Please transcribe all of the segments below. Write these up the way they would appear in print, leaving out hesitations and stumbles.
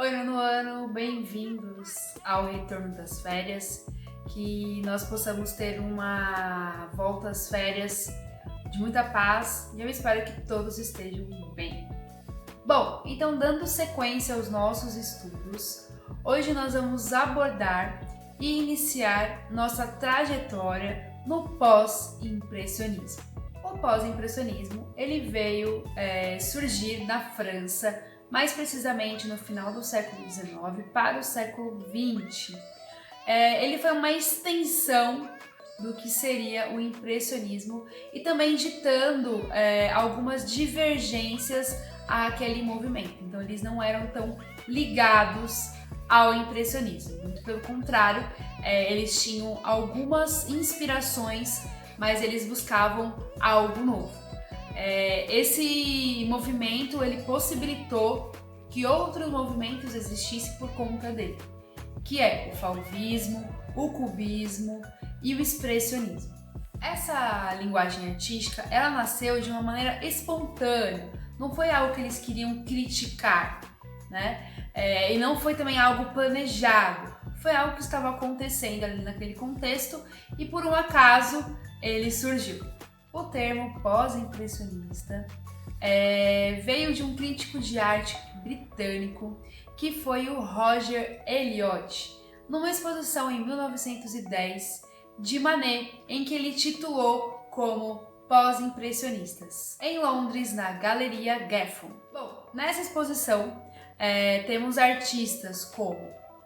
Oi, nono ano, bem-vindos ao retorno das férias, que nós possamos ter uma volta às férias de muita paz e eu espero que todos estejam bem. Bom, então dando sequência aos nossos estudos, hoje nós vamos abordar e iniciar nossa trajetória no pós-impressionismo. O pós-impressionismo ele veio surgir na França, mais precisamente no final do século XIX para o século XX. Ele foi uma extensão do que seria o impressionismo e também ditando algumas divergências àquele movimento. Então eles não eram tão ligados ao impressionismo, muito pelo contrário, eles tinham algumas inspirações, mas eles buscavam algo novo. Esse movimento ele possibilitou que outros movimentos existissem por conta dele, que é o fauvismo, o cubismo e o expressionismo. Essa linguagem artística ela nasceu de uma maneira espontânea, não foi algo que eles queriam criticar, né? E não foi também algo planejado, foi algo que estava acontecendo ali naquele contexto e por um acaso ele surgiu. O termo pós-impressionista veio de um crítico de arte britânico que foi o Roger Eliot, numa exposição em 1910 de Manet, em que ele titulou como Pós-impressionistas, em Londres, na Galeria Geffen. Bom, nessa exposição temos artistas como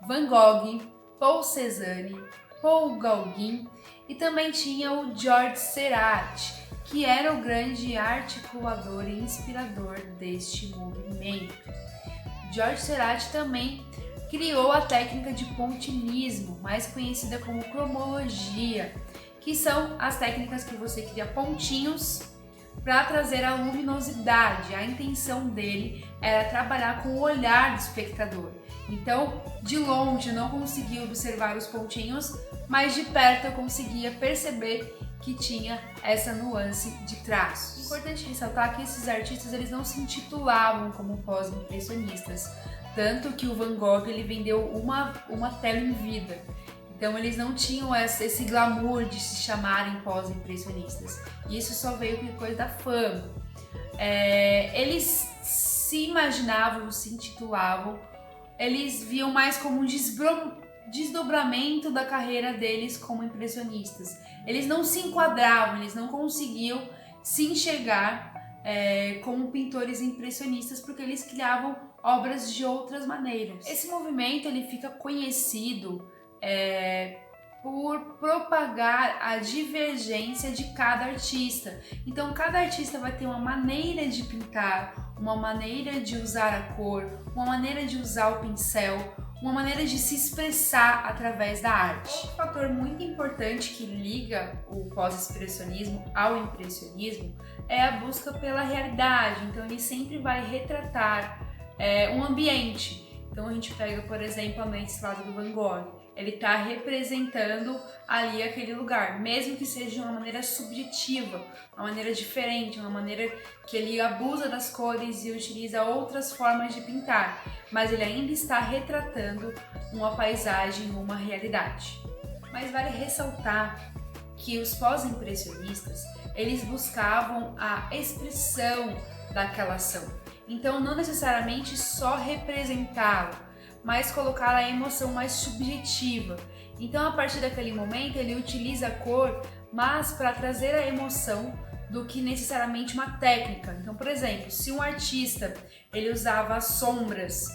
Van Gogh, Paul Cézanne, Paul Gauguin e também tinha o George Seurat, que era o grande articulador e inspirador deste movimento. George Seurat também criou a técnica de pontilhismo, mais conhecida como cromologia, que são as técnicas que você cria pontinhos para trazer a luminosidade. A intenção dele era trabalhar com o olhar do espectador. Então, de longe eu não conseguia observar os pontinhos, mas de perto eu conseguia perceber que tinha essa nuance de traços. Importante ressaltar que esses artistas eles não se intitulavam como pós-impressionistas, tanto que o Van Gogh ele vendeu uma tela em vida. Então eles não tinham esse glamour de se chamarem pós-impressionistas. E isso só veio depois da fama. Eles se imaginavam, se intitulavam, eles viam mais como um desdobramento da carreira deles como impressionistas. Eles não se enquadravam, eles não conseguiam se enxergar como pintores impressionistas porque eles criavam obras de outras maneiras. Esse movimento ele fica conhecido por propagar a divergência de cada artista. Então cada artista vai ter uma maneira de pintar, uma maneira de usar a cor, uma maneira de usar o pincel, uma maneira de se expressar através da arte. Outro fator muito importante que liga o pós-expressionismo ao impressionismo é a busca pela realidade. Então ele sempre vai retratar um ambiente. Então a gente pega, por exemplo, a Noite Estrelada do Van Gogh. Ele está representando ali aquele lugar, mesmo que seja de uma maneira subjetiva, uma maneira diferente, uma maneira que ele abusa das cores e utiliza outras formas de pintar, mas ele ainda está retratando uma paisagem, uma realidade. Mas vale ressaltar que os pós-impressionistas, eles buscavam a expressão daquela ação. Então não necessariamente só representá-la, mas colocar a emoção mais subjetiva. Então a partir daquele momento ele utiliza a cor, mas para trazer a emoção do que necessariamente uma técnica. Então, por exemplo, se um artista ele usava as sombras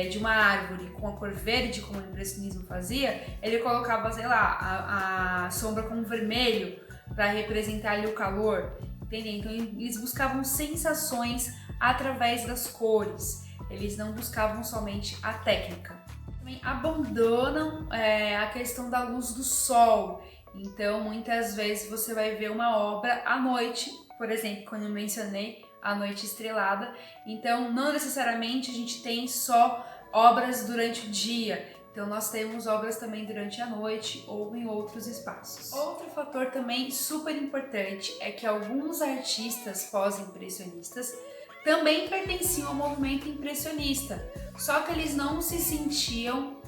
de uma árvore com a cor verde, como o impressionismo fazia, ele colocava, sei lá, a sombra com vermelho para representar ali o calor, entendeu? Então eles buscavam sensações através das cores. Eles não buscavam somente a técnica. Também abandonam a questão da luz do sol. Então, muitas vezes você vai ver uma obra à noite, por exemplo, quando eu mencionei A Noite Estrelada. Então, não necessariamente a gente tem só obras durante o dia. Então, nós temos obras também durante a noite ou em outros espaços. Outro fator também super importante é que alguns artistas pós-impressionistas também pertenciam ao movimento impressionista, só que eles não se sentiam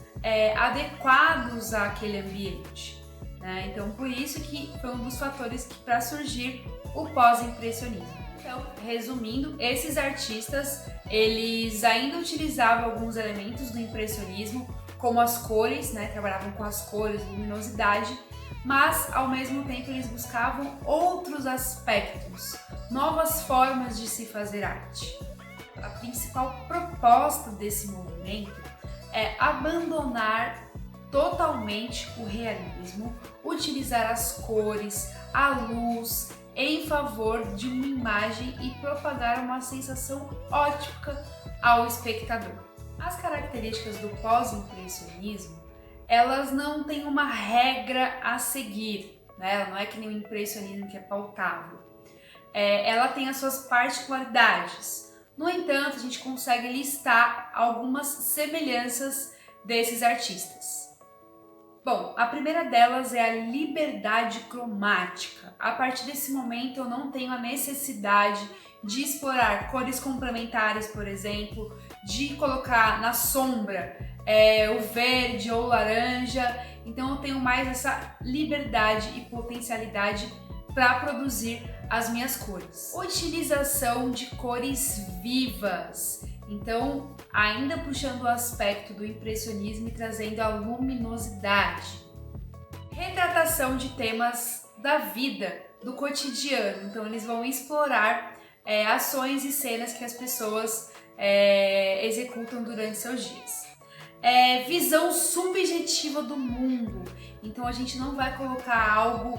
adequados àquele ambiente, né? Então, por isso que foi um dos fatores que para surgir o pós-impressionismo. Então, resumindo, esses artistas, eles ainda utilizavam alguns elementos do impressionismo, como as cores, né? Trabalhavam com as cores, luminosidade, mas ao mesmo tempo eles buscavam outros aspectos, novas formas de se fazer arte. A principal proposta desse movimento é abandonar totalmente o realismo, utilizar as cores, a luz em favor de uma imagem e propagar uma sensação ótica ao espectador. As características do pós-impressionismo, elas não têm uma regra a seguir, né? Ela não é que nem o impressionismo que é pautável. Ela tem as suas particularidades. No entanto, a gente consegue listar algumas semelhanças desses artistas. Bom, a primeira delas é a liberdade cromática. A partir desse momento eu não tenho a necessidade de explorar cores complementares, por exemplo, de colocar na sombra o verde ou laranja. Então eu tenho mais essa liberdade e potencialidade para produzir as minhas cores. Utilização de cores vivas. Então, ainda puxando o aspecto do impressionismo e trazendo a luminosidade. Retratação de temas da vida, do cotidiano. Então, eles vão explorar ações e cenas que as pessoas executam durante seus dias. Visão subjetiva do mundo. Então, a gente não vai colocar algo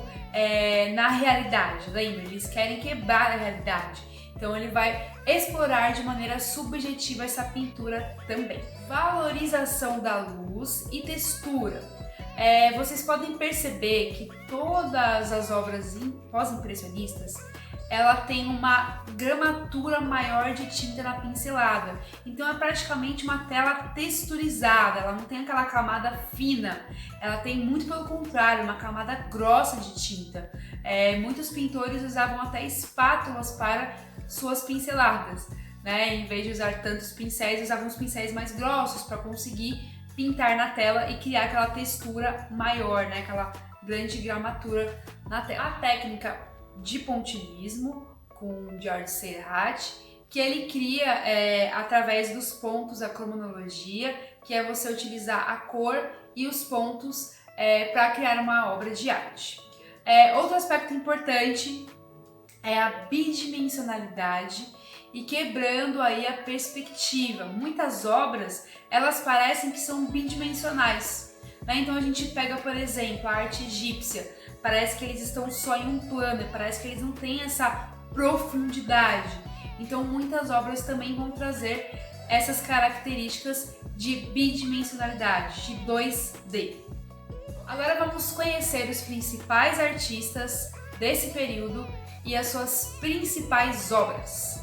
na realidade, lembra? Eles querem quebrar a realidade. Então ele vai explorar de maneira subjetiva essa pintura também. Valorização da luz e textura. Vocês podem perceber que todas as obras pós-impressionistas, ela tem uma gramatura maior de tinta na pincelada. Então é praticamente uma tela texturizada, ela não tem aquela camada fina, ela tem muito pelo contrário, uma camada grossa de tinta. Muitos pintores usavam até espátulas para suas pinceladas, né? Em vez de usar tantos pincéis, usavam os pincéis mais grossos para conseguir pintar na tela e criar aquela textura maior, né? Aquela grande gramatura na tela. A técnica de pontilhismo com George Seurat, que ele cria através dos pontos, a cromonologia, que é você utilizar a cor e os pontos para criar uma obra de arte. Outro aspecto importante é a bidimensionalidade e quebrando aí a perspectiva. Muitas obras, elas parecem que são bidimensionais, né? Então a gente pega, por exemplo, a arte egípcia, parece que eles estão só em um plano, parece que eles não têm essa profundidade. Então muitas obras também vão trazer essas características de bidimensionalidade, de 2D. Agora vamos conhecer os principais artistas desse período e as suas principais obras.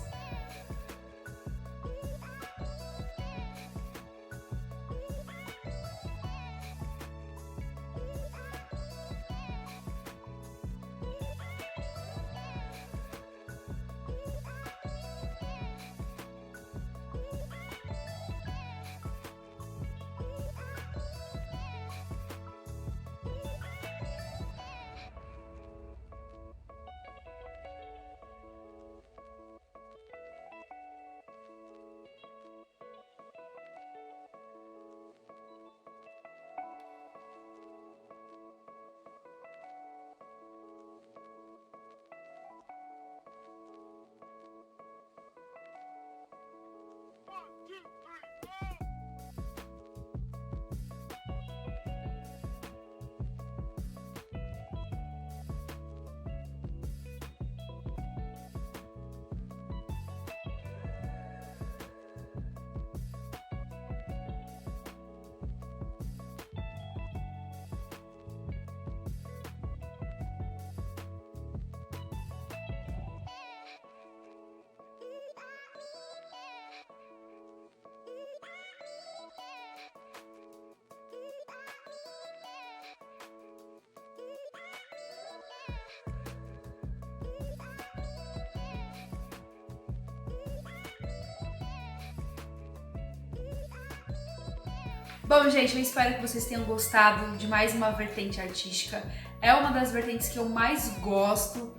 Bom, gente, eu espero que vocês tenham gostado de mais uma vertente artística. É uma das vertentes que eu mais gosto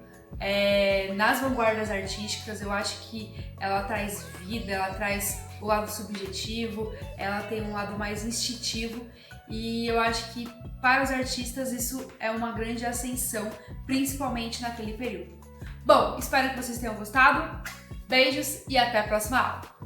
nas vanguardas artísticas. Eu acho que ela traz vida, ela traz o lado subjetivo, ela tem um lado mais instintivo e eu acho que para os artistas isso é uma grande ascensão, principalmente naquele período. Bom, espero que vocês tenham gostado. Beijos e até a próxima aula!